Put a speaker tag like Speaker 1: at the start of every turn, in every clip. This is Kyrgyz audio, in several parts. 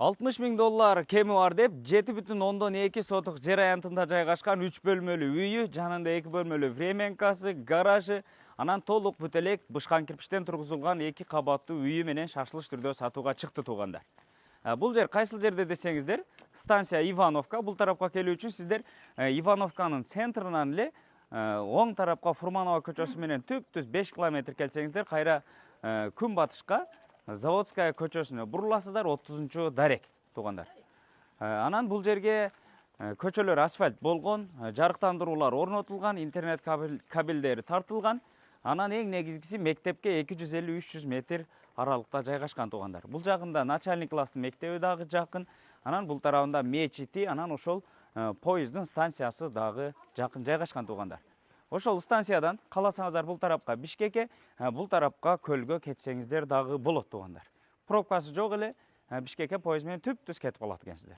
Speaker 1: $60.000 кеми бар деп 7,2 сотық жер аянтында жайгашкан 3 бөлмөлүү үйү, жанында 2 бөлмөлүү временкасы, гаражы, анан толук бүтелек бышкан кирпичтен тургузулган 2 кабаттуу үйү менен шашылыш түрдө сатууга чыкты туугандар. Бул жер кайсыл жерде десеңиздер, станция Ивановка. Бул тарапка келүү үчүн сиздер Ивановканын центринан эле оң тарапка Фурманова көчөсү менен түп-түз 5 километр келсеңиздер, кайра күн батышка Заводская көчөсүнө буруласыздар, 30-чу дарек туугандар. Анан бул жерге көчөлөр асфальт болгон, жарыктандыруулар орнотулган, интернет кабелдери тартылган. Анан эң негизгиси мектепке 250-300 метр аралыкта жайгашкан туугандар. Бул жагында начальник класстын мектеби дагы жакын. Анан бул тарабында мечити, анан ошол поезддин станциясы дагы жакын жайгашкан туугандар. Ошол станциядан кааласаңыздар бул тарапка Бишкекке, бул тарапка Көлгө кетсеңиздер дагы болот туугандар. Пробкасы жок эле Бишкекке поезд менен түп-түз кетип калат экенсиздер.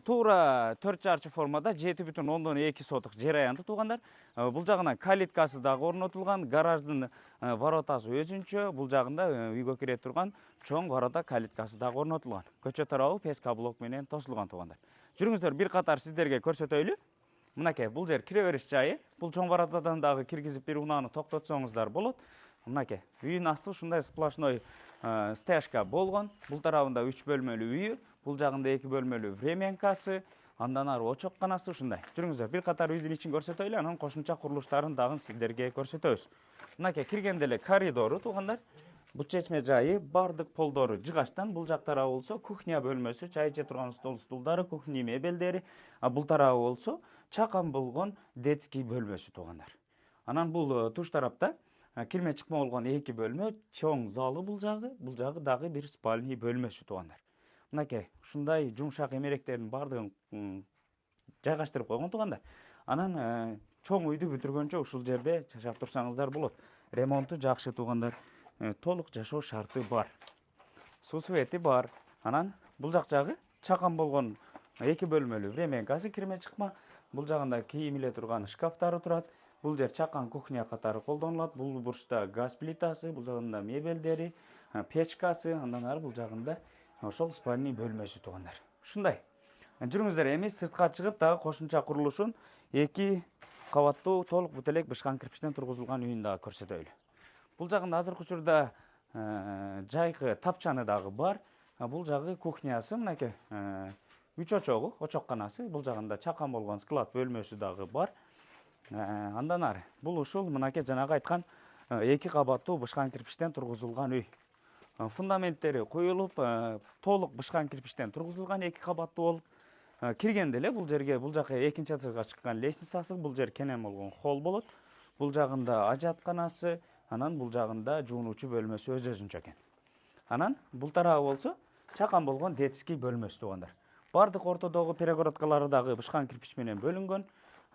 Speaker 1: Туура 4 жарчы формада 7,2 сотық жер аянты туугандар. Бул жагынан калиткасы дагы орнотулган, гараждын воротасы өзүнчө, бул жагында үйгө кире турган чоң ворота калиткасы дагы орнотулган. Көчө тарабы песка блок менен тосулган туугандар. Жүрүңүздөр, бир катар сиздерге көрсөтөйлү. Мынакей, бул жер кире бериш жайы. Бул чоң воротадан дагы киргизип бир унааны токтотсоңуздар болот. Мынакей, үйүн асты ушундай сплошной стяжка болгон. Бул тарабында 3 бөлмөлүү үйү, бул жагында 2 бөлмөлүү временкасы, андан ары очокканасы ушундай. Жүрүңүздөр, бир катар үйдүн ичин көрсөтөйлү, анан кошумча курулуштарын дагы сиздерге көрсөтөбүз. Мынакей, киргенде эле коридору туугандар. Бут чечме жайы, бардык полдору жыгачтан. Бул жак тарабы болсо кухня бөлмөсү, чай иче турган столдары, кухня мебелдери. Бул тарабы болсо чакан болгон детский бөлмөсү туугандар. Анан бул туш тарапта кирме чыкма болгон 2 бөлмө, чоң залы бул жагы дагы бир спальный бөлмөсү туугандар. Мынакей, ушундай жумшак эмеректердин бардыгын жайгаштырып койгон туугандар. Анан чоң үйдү бүтүргөнчө ушул жерде жашап турсаңыздар болот. Ремонту жакшы туугандар. Толук жашоо шарты бар. Суу свети бар. Анан бул жагы чакан болгон 2 бөлмөлүү временкасы, кирме чыкма. Бул жагында кийим иле турган шкафтары турат. Бул жер чакан кухня катары колдонулат. Бул бурчта газ плитасы, бул жагында мебелдери, печкасы, андан ары бул жагында ошол спальный бөлмөсү туугандар. Ушундай. Жүрүңүздөр, эми сыртка чыгып дагы кошумча курулушун 2 кабаттуу толук бүтелек бышкан кирпичтен тургузулган үйүн дагы көрсөтөйлү. Бул жагында азыркы учурда жайкы тапчаны дагы бар. Бул жагы кухнясы, мынакей 3 очогу, очокканасы, бул жагында чакан болгон склад бөлмөсү дагы бар. Андан ары бул ушул мынакей жанагы айткан 2 кабаттуу бышкан кирпичтен тургузулган үй. Фундаменттери коюлуп, толук бышкан кирпичтен тургузулган 2 кабаттуу болуп, киргенде эле бул жерге, бул жака экинчи этажга чыккан лестницасы, бул жер кенен болгон холл болот. Бул жагында ажатканасы, анан бул жагында жуунуучу бөлмөсү өз-өзүнчө экен. Анан бул тарабы болсо чакан болгон детский бөлмөсү туугандар. Бардык ортодогу перегородкалары дагы бышкан кирпич менен бөлүнгөн.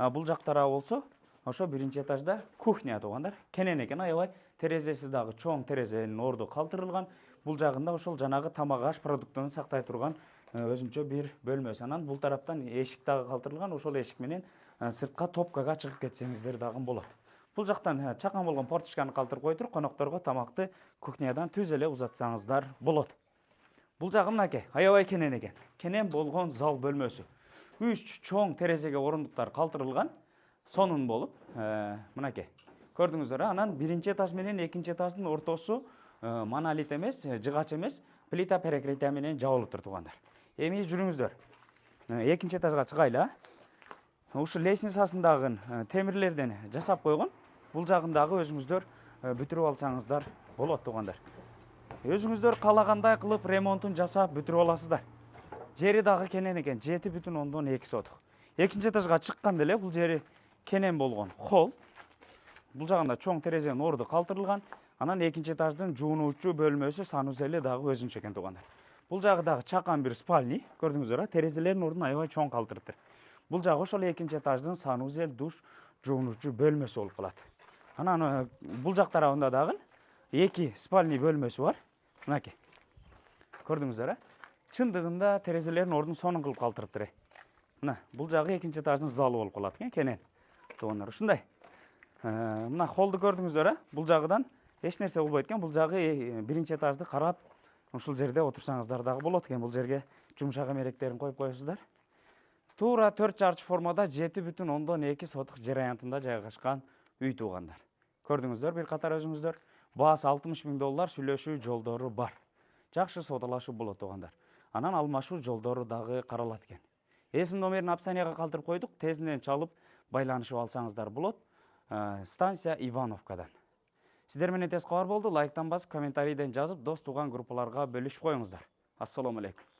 Speaker 1: Бул жак тарабы болсо ошо биринчи этажда кухня туугандар. Кенен экен, аябай терезеси дагы чоң терезенин орду калтырылган. Бул жагында ошол жанагы тамак аш продуктун сактай турган өзүнчө бир бөлмөсү. Анан бул тараптан эшик дагы калтырылган. Ошол эшик менен сыртка топкага чыгып кетсеңиздер дагы болот. Бул жактан чакан болгон порточканы калтырып коюп туруп, конокторго тамакты кухнядан түз эле узатсаңыздар болот. Бул жагы мынакей, аябай кенен экен. Кенен болгон зал бөлмөсү. 3 чоң терезеге орундуктар калтырылган. Сонун болуп, мынакей. Көрдүңүздөр, анан биринчи этаж менен экинчи этаждын ортосу монолит эмес, жыгач эмес, плита перекрытие менен жабылып тур туугандар. Эми жүрүңүздөр. Экинчи этажга чыгайлы. Ушу лестницасындагы темирлерден жасап койгон. Бул жагындагы өзүңүздөр бүтүрүп алсаңыздар болот туугандар. Өзүңүздөр каалагандай кылып ремонтун жасап бүтүрүп аласыздар. Жери дагы кенен экен, 7,2 сотық. Экинчи этажга чыкканда эле бул жери кенен болгон холл. Бул жагында чоң терезенин орду калтырылган. Анан экинчи этаждын жуунуучу бөлмөсү санузели дагы өзүнчө экен туугандар. Бул жагы дагы чакан бир спальный, көрдүңүздөр, терезелердин ордун аябай чоң калтырыптыр. Бул жагы ошол экинчи этаждын санузел, душ, жуунуучу бөлмөсү болуп калат. Анан бул жак тарабында дагы 2 спальный бөлмөсү бар. Мынакей. Көрдүңүздөр, чындыгында терезелердин ордун сонун кылып калтырыптыр. Мына, бул жагы экинчи этаждын залы болуп калат экен, кенен. Туугандар, ушундай. Мына холду көрдүңүздөр, бул жагыдан эч нерсе болбойт экен. Бул жагы биринчи этажды карап ушул жерде отурсаңыздар дагы болот экен. Бул жерге жумшак эмеректерин коюп коесуздар. Туура 4 чарчы формада 7,2 сотық жер аянтында жайгашкан үй туугандар. Көрдүңүздөр бир катар өзүңүздөр. Баасы $60.000 сүйлөшүү жолдору бар. Жакшы саудалашуу болот туугандар. Анан алмашуу жолдору дагы каралат экен. Эсин номерин описанияга калтырып койдук. Тезинен чалып байланышып алсаңыздар болот. Станция Ивановкадан. Сиздер менен тез кабар болду. Лайктан басып, комментарийден жазып, дос туган группаларга бөлүшүп коюңуздар. Ассаламу алейкум.